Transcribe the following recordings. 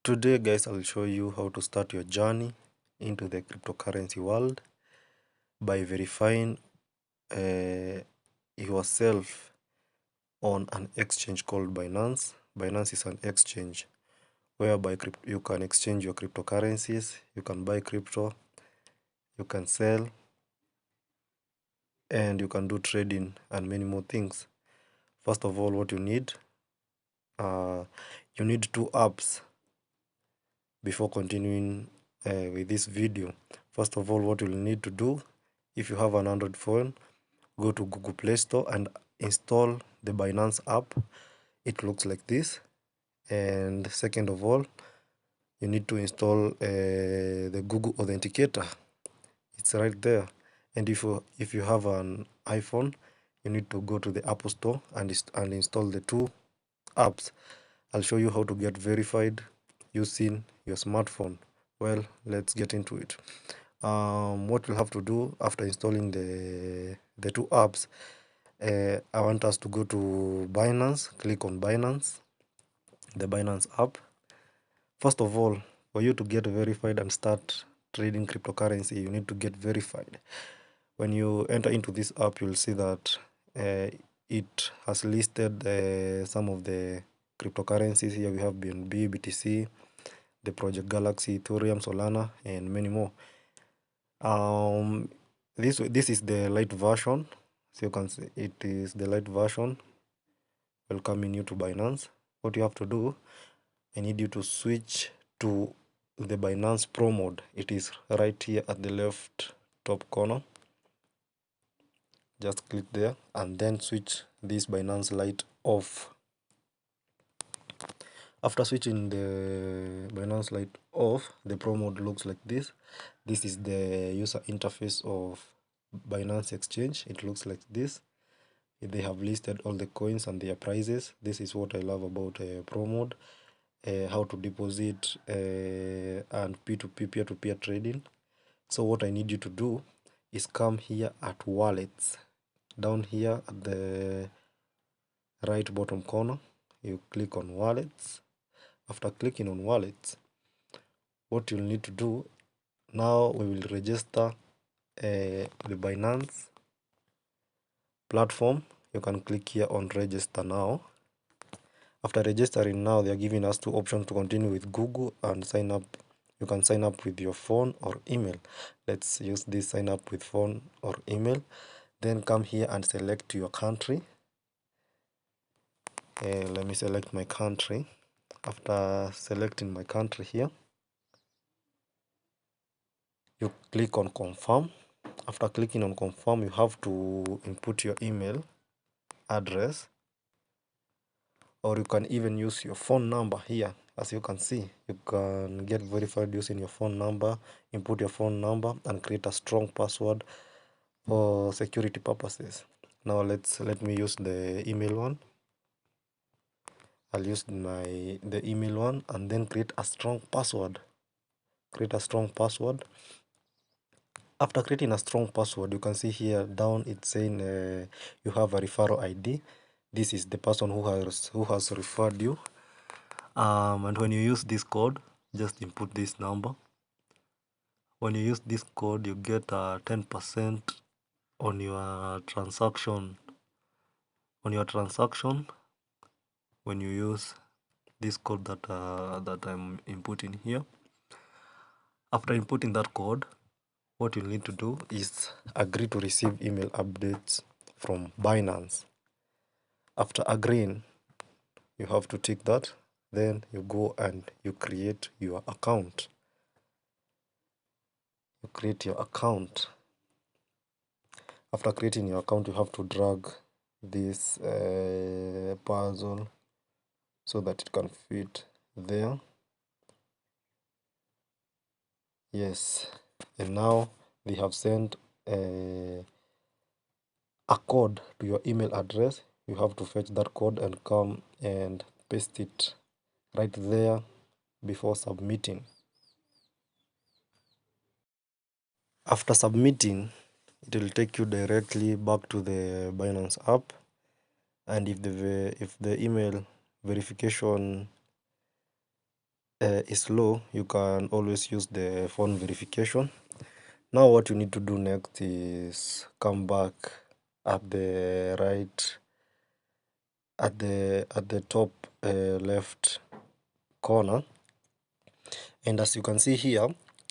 Today guys, I'll show you how to start your journey into the cryptocurrency world by verifying yourself on an exchange called Binance. Binance is an exchange whereby you can exchange your cryptocurrencies, you can buy crypto, you can sell, and you can do trading and many more things. First of all, what you need two apps before continuing with this video. First of all, what you'll need to do, if you have an Android phone, go to Google Play Store and install the Binance app. It looks like this. And second of all, you need to install the Google Authenticator. It's right there. And if you have an iPhone, you need to go to the Apple Store and install the two apps. I'll show you how to get verified using your smartphone. Well, let's get into it. What you'll have to do after installing the two apps, I want us to go to Binance, click on Binance, the Binance app. First of all, for you to get verified and start trading cryptocurrency, you need to get verified. When you enter into this app, you'll see that it has listed some of the cryptocurrencies. Here we have BNB, BTC, the Project Galaxy, Ethereum, Solana, and many more. This is the light version. So you can see it is the light version. Welcoming you to Binance. What you have to do, I need you to switch to the Binance Pro mode. It is right here at the left top corner. Just click there and then switch this Binance Lite off. After switching the Binance Lite off, the Pro mode looks like this. This is the user interface of Binance Exchange. It looks like this. They have listed all the coins and their prices. This is what I love about Pro mode. How to deposit and P2P, peer-to-peer trading. So what I need you to do is come here at wallets. Down here at the right bottom corner, you click on wallets. After clicking on wallets, what you'll need to do, now we will register the Binance platform. You can click here on register now. After registering now, they are giving us two options to continue with Google and sign up. You can sign up with your phone or email. Let's use this sign up with phone or email. Then come here and select your country. Let me select my country. After selecting my country here, you click on confirm. After clicking on confirm, you have to input your email address, or you can even use your phone number here. As you can see, you can get verified using your phone number. Input your phone number and create a strong password for security purposes. Now let me use the email one. I'll use the email one and then create a strong password. Create a strong password. After creating a strong password, you can see here down it's saying you have a referral ID. This is the person who has referred you. And when you use this code, just input this number. When you use this code, you get 10% on your transaction. When you use this code that I'm inputting here. After inputting that code, what you need to do is agree to receive email updates from Binance. After agreeing, you have to tick that. Then you go and you create your account. You create your account. After creating your account, you have to drag this puzzle so that it can fit there. Yes, and now they have sent a code to your email address. You have to fetch that code and come and paste it right there before submitting. After submitting, it will take you directly back to the Binance app, and if the email verification is low, you can always use the phone verification. Now what you need to do next is come back at the right, at the top left corner, and as you can see here,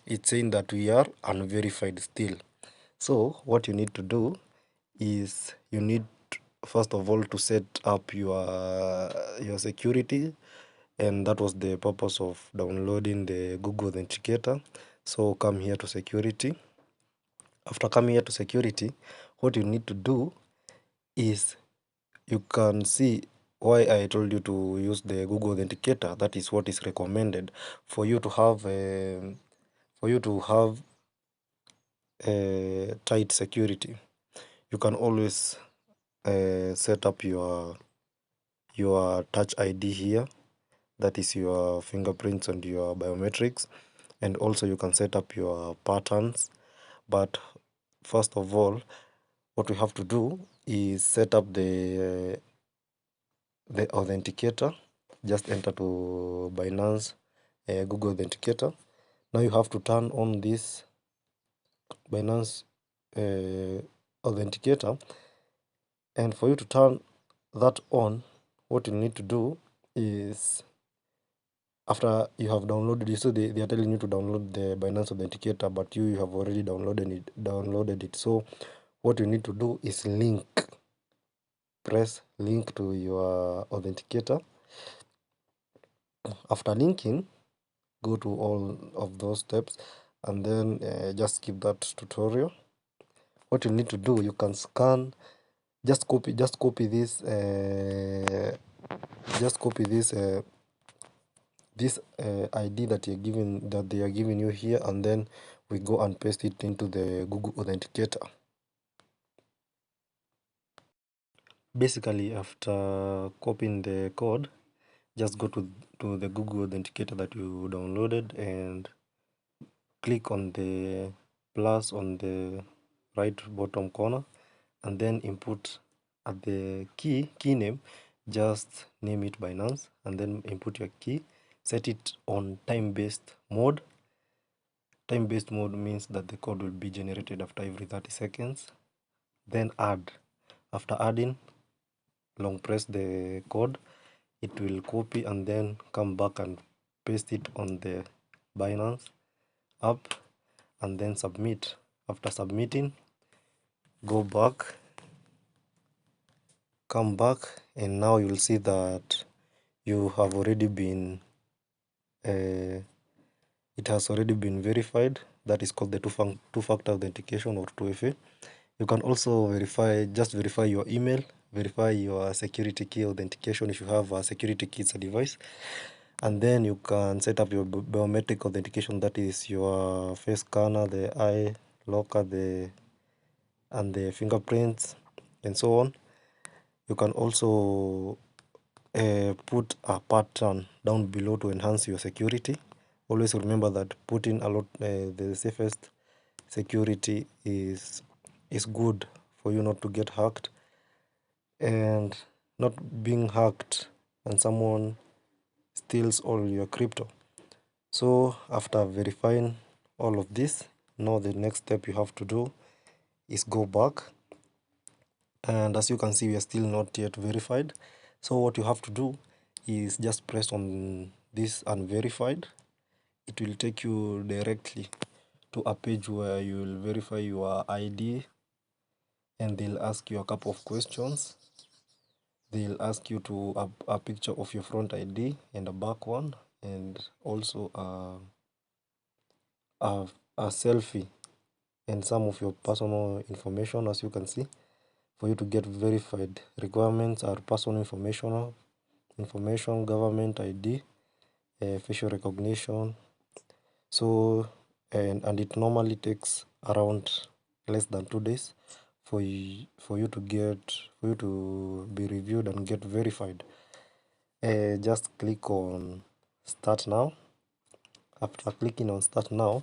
it's saying that we are unverified still. So what you need to do is you need first of all to set up your security, and that was the purpose of downloading the Google Authenticator. So come here to security. After coming here to security, what you need to do is, you can see why I told you to use the Google Authenticator. That is what is recommended for you to have tight security. You can always set up your touch ID here, that is your fingerprints and your biometrics, and also you can set up your patterns. But first of all, what we have to do is set up the authenticator. Just enter to Binance Google Authenticator. Now you have to turn on this Binance Authenticator, and for you to turn that on, what you need to do is, after you have downloaded it, so they are telling you to download the Binance Authenticator, but you have already downloaded it. So what you need to do is press link to your authenticator. After linking, go to all of those steps, and then just skip that tutorial. What you need to do, you can scan, just copy this ID that they are giving you here, and then we go and paste it into the Google Authenticator. Basically, after copying the code, just go to the Google Authenticator that you downloaded and click on the plus on the right bottom corner, and then input at the key name, just name it Binance, and then input your key. Set it on time-based mode. Time-based mode means that the code will be generated after every 30 seconds. Then add. After adding, long press the code, it will copy and then come back and paste it on the Binance app, and then submit. After submitting, go back, come back, and now you'll see that you have already been it has already been verified. That is called the two-factor authentication, or 2FA. You can also verify your email, verify your security key authentication if you have a security key, it's a device. And then you can set up your biometric authentication, that is your face scanner, the eye locker, and the fingerprints, and so on. You can also put a pattern down below to enhance your security. Always remember that putting the safest security is good for you not to get hacked, and not being hacked and someone steals all your crypto. So after verifying all of this, now the next step you have to do is go back, and as you can see, we are still not yet verified. So what you have to do is just press on this unverified. It will take you directly to a page where you will verify your ID, and they'll ask you a couple of questions. They'll ask you to a picture of your front ID and a back one, and also a selfie and some of your personal information. As you can see, for you to get verified, requirements are personal information, government ID, facial recognition. So and it normally takes around less than 2 days for you to be reviewed and get verified. Just click on start now. After clicking on start now,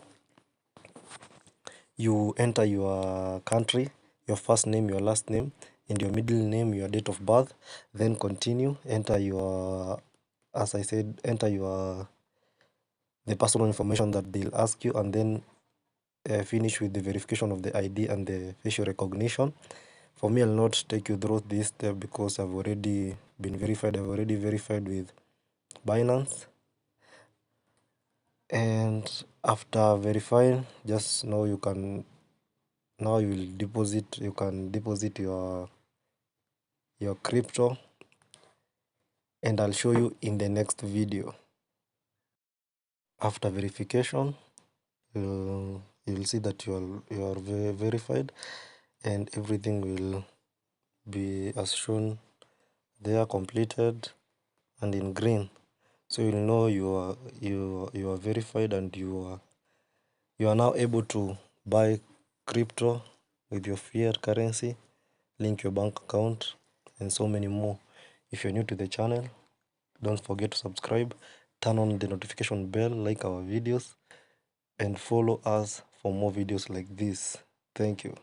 you enter your country, your first name, your last name, and your middle name, your date of birth. Then continue, enter your, as I said, enter your the personal information that they'll ask you, and then finish with the verification of the ID and the facial recognition. For me, I'll not take you through this step because I've already been verified. I've already verified with Binance. And after verifying, just know you can, now you will deposit, you can deposit your crypto, and I'll show you in the next video. After verification, you'll see that you are verified, and everything will be as shown there, completed and in green. So you'll know you are verified, and you are now able to buy crypto with your fiat currency, link your bank account, and so many more. If you're new to the channel, don't forget to subscribe, turn on the notification bell, like our videos, and follow us for more videos like this. Thank you.